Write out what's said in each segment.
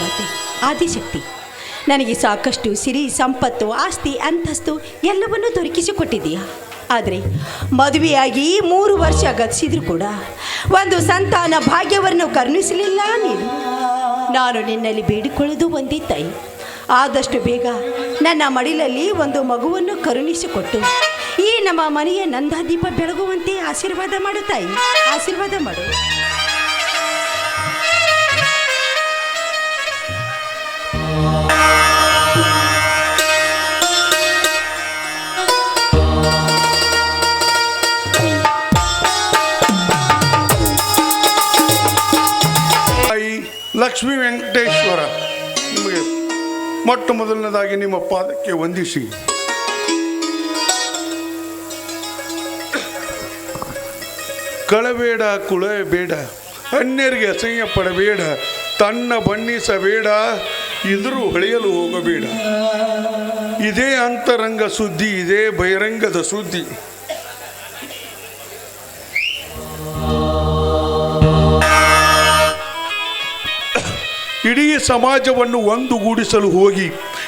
ಜಗನ್ಮಾತೆ ಆದಿಶಕ್ತಿ ನನಗೆ ಸಾಕಷ್ಟು ಸಿರಿ ಸಂಪತ್ತು ಆಸ್ತಿ ಅಂತಸ್ತು ಎಲ್ಲವನ್ನೂ ದೊರಕಿಸಿಕೊಟ್ಟಿದ್ದೀಯಾ. ಆದರೆ ಮದುವೆಯಾಗಿ 3 ವರ್ಷ ಗತಿಸಿದ್ರು ಕೂಡ ಒಂದು ಸಂತಾನ ಭಾಗ್ಯವನ್ನು ಕರುಣಿಸಲಿಲ್ಲ ನೀನು. ನಾನು ನಿನ್ನಲ್ಲಿ ಬೇಡಿಕೊಳ್ಳೋದು ಒಂದೇ ತಾಯಿ, ಆದಷ್ಟು ಬೇಗ ನನ್ನ ಮಡಿಲಲ್ಲಿ ಒಂದು ಮಗುವನ್ನು ಕರುಣಿಸಿಕೊಟ್ಟು ಈ ನಮ್ಮ ಮನೆಯ ನಂದಾದೀಪ ಬೆಳಗುವಂತೆ ಆಶೀರ್ವಾದ ಮಾಡು ತಾಯಿ, ಆಶೀರ್ವಾದ ಮಾಡು. ಲಕ್ಷ್ಮೀ ವೆಂಕಟೇಶ್ವರ, ನಿಮಗೆ ಮೊಟ್ಟ ಮೊದಲನೇದಾಗಿ ನಿಮ್ಮ ಪಾದಕ್ಕೆ ವಂದಿಸಿ ಕಳಬೇಡ ಕುಳಬೇಡ, ಅನ್ಯರಿಗೆ ಅಸಹ್ಯ ಪಡಬೇಡ, ತನ್ನ ಬಣ್ಣಿಸಬೇಡ, ಇದರೂ ಹೊಳೆಯಲು ಹೋಗಬೇಡ. ಇದೇ ಅಂತರಂಗ ಸುದ್ದಿ, ಇದೇ ಬಹಿರಂಗದ ಸುದ್ದಿ. ಇಡೀ ಸಮಾಜವನ್ನು ಒಂದುಗೂಡಿಸಲು ಹೋಗಿ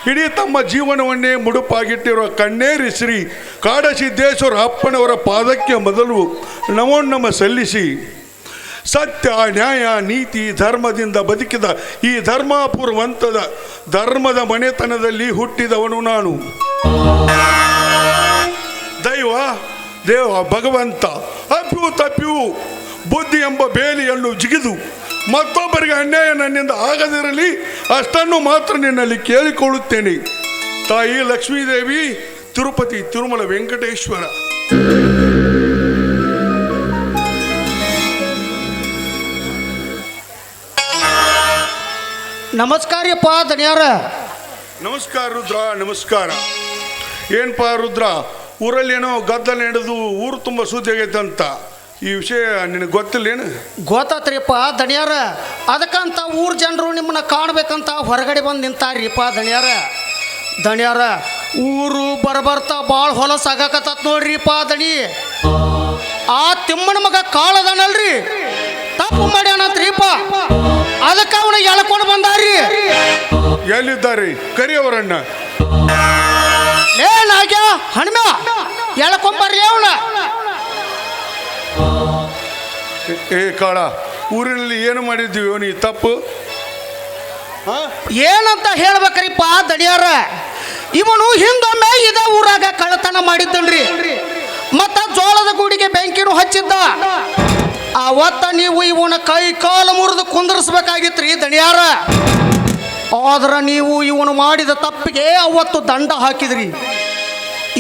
ಇಡೀ ತಮ್ಮ ಜೀವನವನ್ನೇ ಮುಡುಪಾಗಿಟ್ಟಿರುವ ಕಣ್ಣೇರಿ ಶ್ರೀ ಕಾಡಸಿದ್ದೇಶ್ವರ ಅಪ್ಪನವರ ಪಾದಕ್ಕೆ ಮೊದಲು ನಮೋನ್ನಮ ಸಲ್ಲಿಸಿ, ಸತ್ಯ ನ್ಯಾಯ ನೀತಿ ಧರ್ಮದಿಂದ ಬದುಕಿದ ಈ ಧರ್ಮಾಪುರವಂತದ ಧರ್ಮದ ಮನೆತನದಲ್ಲಿ ಹುಟ್ಟಿದವನು ನಾನು. ದೈವ ದೇವ ಭಗವಂತ ಅಪ್ಪಿಯೂ ತಪ್ಪಿಯೂ ಬುದ್ಧಿ ಎಂಬ ಬೇಲಿಯನ್ನು ಜಿಗಿದು ಮತ್ತೊಬ್ಬರಿಗೆ ಅನ್ಯಾಯ ನನ್ನಿಂದ ಆಗದಿರಲಿ, ಅಷ್ಟನ್ನು ಮಾತ್ರ ನಿನ್ನಲ್ಲಿ ಕೇಳಿಕೊಳ್ಳುತ್ತೇನೆ. ತಾಯಿ ಲಕ್ಷ್ಮೀದೇವಿ, ತಿರುಪತಿ ತಿರುಮಲ ವೆಂಕಟೇಶ್ವರ. ನಮಸ್ಕಾರಪ್ಪ ದನಿಯಾರ. ನಮಸ್ಕಾರ ರುದ್ರ, ನಮಸ್ಕಾರ. ಏನಪ್ಪ ರುದ್ರ, ಊರಲ್ಲಿ ಏನೋ ಗದ್ದಲ ನಡೆದು ಊರು ತುಂಬ ಸುದ್ದಿ ಆಗೈತಂತ, ಈ ವಿಷಯ ನಿನಗೆ ಗೊತ್ತಿಲ್ಲೇನು? ಗೊತ್ತಾತ್ರಿಪ್ಪ ದನಿಯಾರ. ಅದಕ್ಕಂತ ಊರ ಜನರು ನಿಮ್ಮನ್ನ ಕಾಣಬೇಕಂತ ಹೊರಗಡೆ ಬಂದು ನಿಂತಾರ್ರಿಪ್ಪ ದನಿಯಾರ. ದನಿಯಾರ, ಊರು ಬರ್ಬರ್ತಾ ಭಾಳ ಹೊಲಸಾಗಕತ್ತ ನೋಡ್ರಿಪ್ಪ ದಣಿ. ಆ ತಿಮ್ಮನ ಮಗ ಕಾಳದನಲ್ರಿ, ತಪ್ಪು ಮಾಡ್ಯಾನಂತ್ರಿಪ್ಪ. ಅದಕ್ಕೆ ಅವನ ಎಳ್ಕೊಂಡು ಬಂದಾರ್ರಿ. ಎಲ್ಲಿದ್ದಾರೆ ಕರಿಯವರಣ್ಣ? ಏನಾಗ್ಯ ಹಣ್ಮ ಎಳ್ಕೊಂಬರ್ರಿ ಅವನ. ಏ ಕಾಳ, ಊರಿನಲ್ಲಿ ಏನು ಮಾಡಿದ್ದೀವಿ ನೀ ತಪ್ಪು? ಏನಂತ ಹೇಳ್ಬೇಕ್ರಿಪ್ಪ ದಣಿಯಾರ, ಇವನು ಹಿಂದೊಮ್ಮೆ ಇದ ಊರಾಗ ಕಳ್ಳತನ ಮಾಡಿದ್ದನ್ರಿ. ಮತ್ತ ಜೋಳದ ಗೂಡಿಗೆ ಬೆಂಕಿನೂ ಹಚ್ಚಿದ್ದ. ಅವತ್ತ ನೀವು ಇವನ ಕೈ ಕಾಲು ಮುರಿದು ಕುಂದರ್ಸ್ಬೇಕಾಗಿತ್ರಿ ದಣಿಯಾರ. ಆದ್ರ ನೀವು ಇವನು ಮಾಡಿದ ತಪ್ಪಿಗೆ ಅವತ್ತು ದಂಡ ಹಾಕಿದ್ರಿ.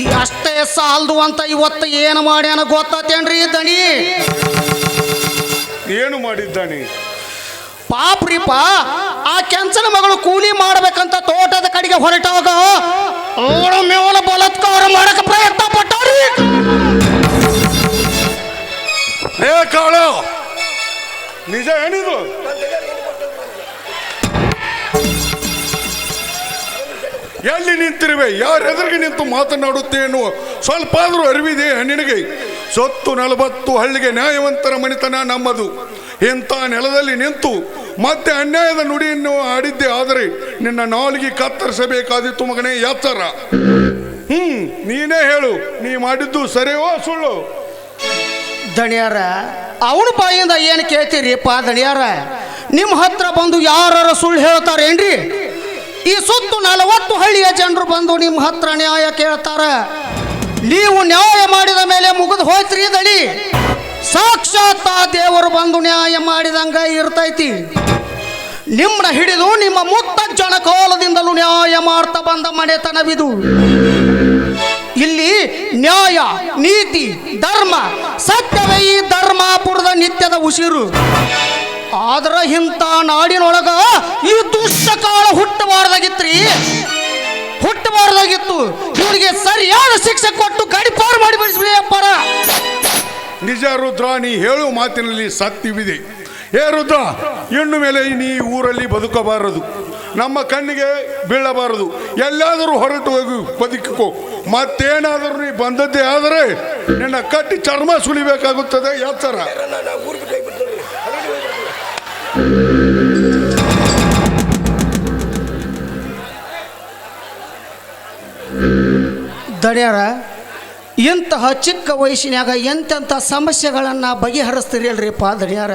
ಈ ಅಷ್ಟೇ ಸಾಲ್ದು ಅಂತ ಇವತ್ತು ಏನು ಮಾಡ್ಯಾನ ಗೊತ್ತೇನ್ರಿ ದಣಿ? ಏನು ಮಾಡಿದ್ದಾನೆ? ಪಾಪ್ರಿಪ್ಪ, ಆ ಕೆಂಚನ ಮಗಳು ಕೂಲಿ ಮಾಡ್ಬೇಕಂತ ತೋಟದ ಕಡೆಗೆ ಹೊರಟಾಗ ಅವಳ ಮೇವನ ಬಲಾತ್ಕಾರ ಮಾಡಕ ಪ್ರಯತ್ನ ಪಟ್ಟಾರಿ. ಏ ಕಾಳ, ನಿಜ ಏನಿದು? ಎಲ್ಲಿ ನಿಂತಿರುವೆ? ಯಾರ ಎದುರಿಗೆ ನಿಂತು ಮಾತನಾಡುತ್ತೆ ಎನ್ನುವ ಸ್ವಲ್ಪ ಆದರೂ ಅರಿವಿದೆ ನಿನಗೆ? ಸೊತ್ತು 40 ಹಳ್ಳಿಗೆ ನ್ಯಾಯವಂತರ ಮನೆತನ ನಮ್ಮದು. ಇಂಥ ನೆಲದಲ್ಲಿ ನಿಂತು ಮತ್ತೆ ಅನ್ಯಾಯದ ನುಡಿಯನ್ನು ಆಡಿದ್ದೆ ಆದರೆ ನಿನ್ನ ನಾಲಿಗೆ ಕತ್ತರಿಸಬೇಕಾದಿತ್ತು ಮಗನೇ ಎತ್ತರ. ನೀನೇ ಹೇಳು, ನೀ ಮಾಡಿದ್ದು ಸರಿಯೋ ಸುಳ್ಳು? ದಣಿಯಾರ, ಅವನ ಬಾಯಿಂದ ಏನು ಕೇಳ್ತೀರಿಪ್ಪ ದಣಿಯಾರ? ನಿಮ್ಮ ಹತ್ರ ಬಂದು ಯಾರು ಸುಳ್ಳು ಹೇಳ್ತಾರೇನ್ರಿ? ಈ ಸುತ್ತು 40 ಹಳ್ಳಿಯ ಜನರು ಬಂದು ನಿಮ್ಮ ಹತ್ರ ನ್ಯಾಯ ಕೇಳ್ತಾರ. ನೀವು ನ್ಯಾಯ ಮಾಡಿದ ಮೇಲೆ ಮುಗಿದು ಹೋಯ್ತ್ರಿ ದಳಿ. ಸಾಕ್ಷಾತ್ ಆ ದೇವರು ಬಂದು ನ್ಯಾಯ ಮಾಡಿದಂಗ ಇರ್ತೈತಿ. ನಿಮ್ಮನ್ನ ಹಿಡಿದು ನಿಮ್ಮ ಮುತ್ತಜ್ಜನ ಕಾಲದಿಂದಲೂ ನ್ಯಾಯ ಮಾಡ್ತಾ ಬಂದ ಮನೆತನವಿದು. ಇಲ್ಲಿ ನ್ಯಾಯ ನೀತಿ ಧರ್ಮ ಸತ್ಯವೇ ಈ ಧರ್ಮಾಪುರದ ನಿತ್ಯದ ಉಸಿರು. ಆದ್ರ ಇಂಥ ನಾಡಿನೊಳಗ ಈ ದುಷ್ಟ ಕಾಲ ಹುಟ್ಟಬಾರ್ದಾಗಿತ್ರಿ, ಹುಟ್ಟಬಾರ್ದಾಗಿತ್ತು. ಇವರಿಗೆ ಸರಿಯಾದ ಶಿಕ್ಷೆ ಕೊಟ್ಟು ಗಡಿಪಾರು ಮಾಡಿ ಬಿಡಿಸ್ಬಿಡಿ ಅಪ್ಪಾರ. ನಿಜ ರುದ್ರ, ನೀ ಹೇಳುವ ಮಾತಿನಲ್ಲಿ ಸತ್ಯವಿದೆ. ಏ ರುದ್ರ, ಇನ್ನು ಮೇಲೆ ನೀ ಊರಲ್ಲಿ ಬದುಕಬಾರದು, ನಮ್ಮ ಕಣ್ಣಿಗೆ ಬೀಳಬಾರದು. ಎಲ್ಲಾದರೂ ಹೊರಟು ಹೋಗಿ ಬದುಕಿಕೋ. ಮತ್ತೇನಾದರೂ ನೀ ಬಂದದ್ದೇ ಆದರೆ ನಿನ್ನ ಕಟ್ಟಿ ಚರ್ಮ ಸುಲಿಬೇಕಾಗುತ್ತದೆ. ಎಚ್ಚರ. ದಣಿಯರ ಇಂತಹ ಚಿಕ್ಕ ವಯಸ್ಸಿನಾಗ ಎಂತೆಂಥ ಸಮಸ್ಯೆಗಳನ್ನು ಬಗೆಹರಿಸ್ತೀರಿ ಅಲ್ರಿಪ್ಪ ದಣಿಯರ.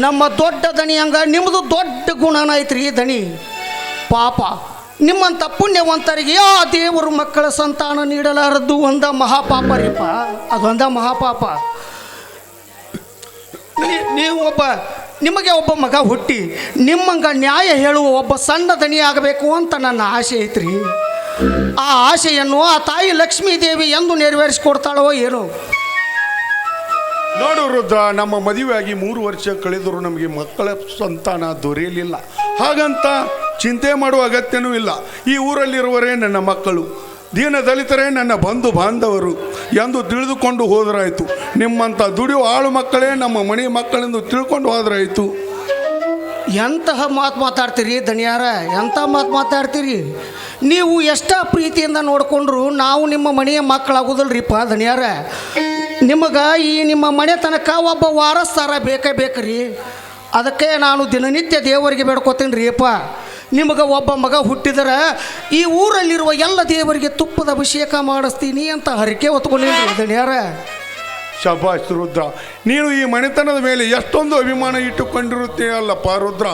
ನಮ್ಮ ದೊಡ್ಡ ದಣಿ ಹಂಗ ನಿಮ್ಮದು ದೊಡ್ಡ ಗುಣನ ಐತ್ರಿ ದಣಿ. ಪಾಪ ನಿಮ್ಮಂಥ ಪುಣ್ಯವಂತರಿಗೆ ಆ ದೇವರು ಮಕ್ಕಳ ಸಂತಾನ ನೀಡಲಾರದ್ದು ಒಂದ ಮಹಾಪಾಪ ರೀಪ, ಅದೊಂದ ಮಹಾಪಾಪ. ನೀವು ನಿಮಗೆ ಒಬ್ಬ ಮಗ ಹುಟ್ಟಿ ನಿಮ್ಮಂಗ ನ್ಯಾಯ ಹೇಳುವ ಒಬ್ಬ ಸಣ್ಣ ದಣಿ ಆಗಬೇಕು ಅಂತ ನನ್ನ ಆಸೆ ಐತ್ರಿ. ಆ ಆಸೆಯನ್ನು ಆ ತಾಯಿ ಲಕ್ಷ್ಮೀ ದೇವಿ ಎಂದು ನೆರವೇರಿಸಿಕೊಡ್ತಾಳೋ ಏನೋ. ನೋಡು ರುದ್ರ, ನಮ್ಮ ಮದುವೆಯಾಗಿ 3 ವರ್ಷ ಕಳೆದರೂ ನಮಗೆ ಮಕ್ಕಳ ಸಂತಾನ ದೊರೆಯಲಿಲ್ಲ. ಹಾಗಂತ ಚಿಂತೆ ಮಾಡುವ ಅಗತ್ಯನೂ ಇಲ್ಲ. ಈ ಊರಲ್ಲಿರುವರೇ ನನ್ನ ಮಕ್ಕಳು, ದೀನ ದಲಿತರೇ ನನ್ನ ಬಂಧು ಬಾಂಧವರು ಎಂದು ತಿಳಿದುಕೊಂಡು ಹೋದರಾಯಿತು. ನಿಮ್ಮಂಥ ದುಡಿಯುವ ಆಳು ಮಕ್ಕಳೇ ನಮ್ಮ ಮನೆ ಮಕ್ಕಳೆಂದು ತಿಳ್ಕೊಂಡು ಹೋದರಾಯಿತು. ಎಂತಹ ಮಾತು ಮಾತಾಡ್ತೀರಿ ದಣಿಯಾರ, ಎಂಥ ಮಾತು ಮಾತಾಡ್ತೀರಿ. ನೀವು ಎಷ್ಟ ಪ್ರೀತಿಯಿಂದ ನೋಡಿಕೊಂಡ್ರು ನಾವು ನಿಮ್ಮ ಮನೆಯ ಮಕ್ಕಳಾಗೋದಿಲ್ರಿಪ್ಪ ದಣಿಯಾರ. ನಿಮಗೆ ಈ ನಿಮ್ಮ ಮನೆ ತನಕ ಒಬ್ಬ ವಾರಸ್ದಾರ ಬೇಕೇ ಬೇಕ್ರಿ. ಅದಕ್ಕೆ ನಾನು ದಿನನಿತ್ಯ ದೇವರಿಗೆ ಬೇಡ್ಕೋತೀನಿ ರೀ ಅಪ್ಪ, ನಿಮಗೆ ಒಬ್ಬ ಮಗ ಹುಟ್ಟಿದರೆ ಈ ಊರಲ್ಲಿರುವ ಎಲ್ಲ ದೇವರಿಗೆ ತುಪ್ಪದ ಅಭಿಷೇಕ ಮಾಡಿಸ್ತೀನಿ ಅಂತ ಹರಕೆ ಹೊತ್ಕೊಂಡಿರಿ ದಣಿಯಾರ. ಶಭಾಷ್ ರುದ್ರ, ನೀನು ಈ ಮನೆತನದ ಮೇಲೆ ಎಷ್ಟೊಂದು ಅಭಿಮಾನ ಇಟ್ಟುಕೊಂಡಿರುತ್ತೀಯಲ್ಲಪ್ಪ ರುದ್ರ.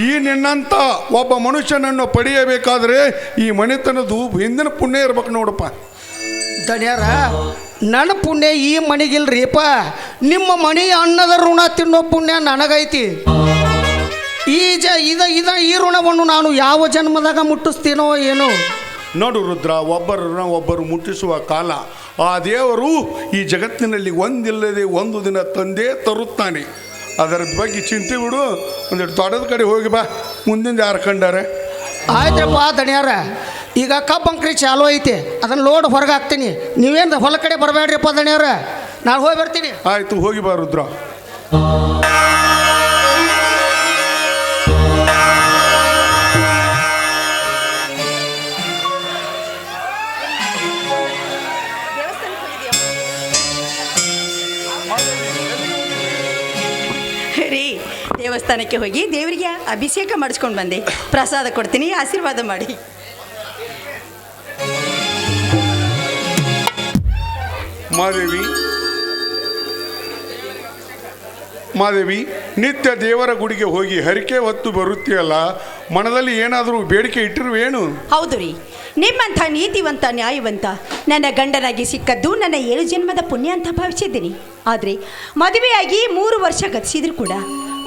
ಈ ನಿನ್ನಂಥ ಒಬ್ಬ ಮನುಷ್ಯನನ್ನು ಪಡೆಯಬೇಕಾದರೆ ಈ ಮನೆತನದು ಹಿಂದಿನ ಪುಣ್ಯ ಇರ್ಬೇಕು ನೋಡಪ್ಪ. ದಣ್ಯಾರ, ನನ್ನ ಪುಣ್ಯ ಈ ಮನೆಗಿಲ್ರಿಪ್ಪ, ನಿಮ್ಮ ಮನೆಯ ಅನ್ನದ ಋಣ ತಿನ್ನೋ ಪುಣ್ಯ ನನಗೈತಿ. ಈ ಋಣವನ್ನು ನಾನು ಯಾವ ಜನ್ಮದಾಗ ಮುಟ್ಟಿಸ್ತೀನೋ ಏನೋ. ನೋಡು ರುದ್ರ, ಒಬ್ಬರನ್ನ ಒಬ್ಬರು ಮುಟ್ಟಿಸುವ ಕಾಲ ಆ ದೇವರು ಈ ಜಗತ್ತಿನಲ್ಲಿ ಒಂದಿಲ್ಲದೆ ಒಂದು ದಿನ ತಂದೇ ತರುತ್ತಾನೆ. ಅದರ ಬಗ್ಗೆ ಚಿಂತೆ ಬಿಡು, ಒಂದೆರಡು ತೋಟದ ಕಡೆ ಹೋಗಿ ಬಾ, ಮುಂದಿನ ಯಾರು ಕಂಡಾರೆ. ಆಯ್ತಪ್ಪ ದಣ್ಯಾರ, ಈಗ ಕಬ್ಬಂಕ್ರಿ ಚಾಲು ಐತಿ, ಅದನ್ನು ಲೋಡ್ ಹೊರಗೆ ಹಾಕ್ತೀನಿ. ನೀವೇನು ಹೊಲ ಕಡೆ ಬರಬೇಡ್ರಿಪ್ಪ ದಣ್ಯಾರ, ನಾನು ಹೋಗಿ ಬರ್ತೀನಿ. ಆಯಿತು, ಹೋಗಿ ಬಾ ರುದ್ರ. ರೀ, ದೇವಸ್ಥಾನಕ್ಕೆ ಹೋಗಿ ದೇವರಿಗೆ ಅಭಿಷೇಕ ಮಾಡಿಸ್ಕೊಂಡು ಬಂದೆ. ಪ್ರಸಾದ ಕೊಡ್ತೀನಿ, ಆಶೀರ್ವಾದ ಮಾಡಿ. ಮಾದೇವಿ, ನಿತ್ಯ ದೇವರ ಗುಡಿಗೆ ಹೋಗಿ ಹರಿಕೆ ಹೊತ್ತು ಬರುತ್ತೀಯಲ್ಲ, ಮನದಲ್ಲಿ ಏನಾದರೂ ಬೇಡಿಕೆ ಇಟ್ಟಿರುವೇನು? ಹೌದು ರೀ, ನಿಮ್ಮಂಥ ನೀತಿವಂತ ನ್ಯಾಯವಂತ ನನ್ನ ಗಂಡನಾಗಿ ಸಿಕ್ಕದ್ದು ನನ್ನ 7 ಜನ್ಮದ ಪುಣ್ಯ ಅಂತ ಭಾವಿಸಿದ್ದೀನಿ. ಆದರೆ ಮದುವೆಯಾಗಿ 3 ವರ್ಷ ಗತಿಸಿದ್ರು ಕೂಡ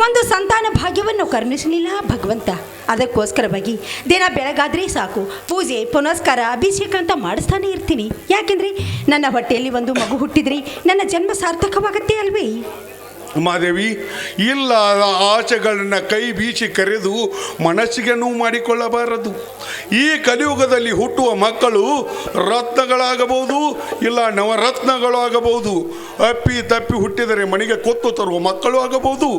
ಒಂದು ಸಂತಾನ ಭಾಗ್ಯವನ್ನು ಕರುಣಿಸಲಿಲ್ಲ ಭಗವಂತ. ಅದಕ್ಕೋಸ್ಕರವಾಗಿ ದಿನ ಬೆಳಗಾದರೆ ಸಾಕು ಪೂಜೆ ಪುನಸ್ಕಾರ ಅಭಿಷೇಕ ಅಂತ ಮಾಡಿಸ್ತಾನೆ ಇರ್ತೀನಿ. ಯಾಕೆಂದರೆ ನನ್ನ ಹೊಟ್ಟೆಯಲ್ಲಿ ಒಂದು ಮಗು ಹುಟ್ಟಿದ್ರಿ ನನ್ನ ಜನ್ಮ ಸಾರ್ಥಕವಾಗತ್ತೆ ಅಲ್ವೇ? ಮಾದೇವಿ, ಇಲ್ಲದ ಆಸೆಗಳನ್ನು ಕೈ ಬೀಸಿ ಕರೆದು ಮನಸ್ಸಿಗೆ ನೋವು ಮಾಡಿಕೊಳ್ಳಬಾರದು. ಈ ಕಲಿಯುಗದಲ್ಲಿ ಹುಟ್ಟುವ ಮಕ್ಕಳು ರತ್ನಗಳಾಗಬಹುದು, ಇಲ್ಲ ನವರತ್ನಗಳು ಆಗಬಹುದು. ಅಪ್ಪಿ ತಪ್ಪಿ ಹುಟ್ಟಿದರೆ ಮನೆಗೆ ಕೊತ್ತು ತರುವ ಮಕ್ಕಳು ಆಗಬಹುದು.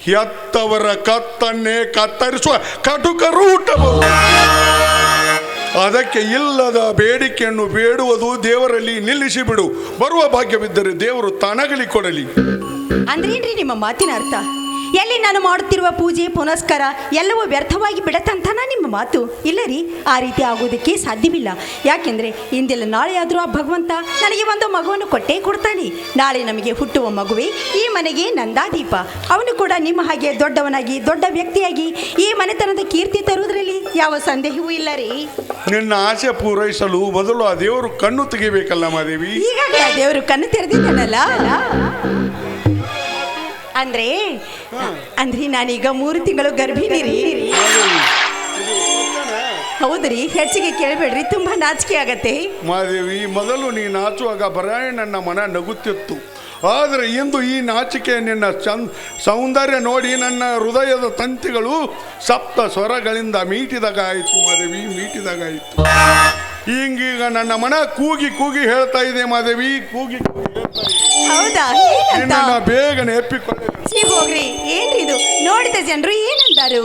ಹೆತ್ತವರ ಕತ್ತನ್ನೇ ಕತ್ತರಿಸುವ ಕಟುಕರು ಹುಟ್ಟಬಹುದು. ಅದಕ್ಕೆ ಇಲ್ಲದ ಬೇಡಿಕೆಯನ್ನು ಬೇಡುವುದು ದೇವರಲ್ಲಿ ನಿಲ್ಲಿಸಿ ಬಿಡು. ಬರುವ ಭಾಗ್ಯವಿದ್ದರೆ ದೇವರು ತಾನಾಗಲಿ ಕೊಡಲಿ. ಅಂದ್ರೇನ್ರಿ ನಿಮ್ಮ ಮಾತಿನ ಅರ್ಥ? ಎಲ್ಲಿ ನಾನು ಮಾಡುತ್ತಿರುವ ಪೂಜೆ ಪುನಸ್ಕಾರ ಎಲ್ಲವೂ ವ್ಯರ್ಥವಾಗಿ ಬಿಡತ್ತಂತನಾ ನಿಮ್ಮ ಮಾತು? ಇಲ್ಲ ರೀ, ಆ ರೀತಿ ಆಗೋದಕ್ಕೆ ಸಾಧ್ಯವಿಲ್ಲ. ಯಾಕೆಂದರೆ ಇಂದೆಲ್ಲ ನಾಳೆ ಆದರೂ ಆ ಭಗವಂತ ನನಗೆ ಒಂದು ಮಗುವನ್ನು ಕೊಟ್ಟೇ ಕೊಡ್ತಾನೆ. ನಾಳೆ ನಮಗೆ ಹುಟ್ಟುವ ಮಗುವೆ ಈ ಮನೆಗೆ ನಂದಾದೀಪ. ಅವನು ಕೂಡ ನಿಮ್ಮ ಹಾಗೆ ದೊಡ್ಡವನಾಗಿ ದೊಡ್ಡ ವ್ಯಕ್ತಿಯಾಗಿ ಈ ಮನೆತನದ ಕೀರ್ತಿ ತರುವುದರಲ್ಲಿ ಯಾವ ಸಂದೇಹವೂ ಇಲ್ಲ ರೀ. ನಿನ್ನ ಆಸೆ ಪೂರೈಸಲು ಮೊದಲು ಆ ದೇವರು ಕಣ್ಣು ತೆಗಿಬೇಕಲ್ಲ ಮಾದೇವಿ. ಈಗಾಗಲೇ ಆ ದೇವರು ಕಣ್ಣು ತೆರೆದಿದ್ದಾನಲ್ಲ. ಅಂದ್ರೆ ನಾನೀಗ 3 ತಿಂಗಳು ಗರ್ಭಿಣಿ ರೀ. ಹೌದ್ರಿ, ಹೆಚ್ಚಿಗೆ ಕೇಳಬೇಡ್ರಿ, ತುಂಬಾ ನಾಚಿಕೆ ಆಗತ್ತೆ. ಮಾದೇವಿ, ಮೊದಲು ನೀ ನಾಚುವಾಗ ಬರೇ ನನ್ನ ಮನ ನಗುತ್ತಿತ್ತು. ಆದರೆ ಇಂದು ಈ ನಾಚಿಕೆ ನಿನ್ನ ಸೌಂದರ್ಯ ನೋಡಿ ನನ್ನ ಹೃದಯದ ತಂತಿಗಳು ಸಪ್ತ ಸ್ವರಗಳಿಂದ ಮೀಟಿದಾಗ ಆಯಿತು ಮಾದೇವಿ, ಮೀಟಿದಾಗ ಆಯಿತು. ಹಿಂಗೀಗ ನನ್ನ ಮನ ಕೂಗಿ ಕೂಗಿ ಹೇಳ್ತಾ ಇದೆ ಮಾದೇವಿ, ಕೂಗಿ ಕೂಗಿ ಹೇಳ್ತಾ ಇದೆ. ಹೌದಾ? ನಿನ್ನ ಬೇಗನೆ ಎಪ್ಪಿಕೊಳ್ಳಿ. ಹೋಗ್ರಿ, ಏನ್ರಿ ಇದು? ನೋಡಿದ ಜನರು ಏನಂತಾರು?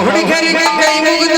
ಹುಡುಗರಿಗೆ ಕೈ ಮುಗಿದ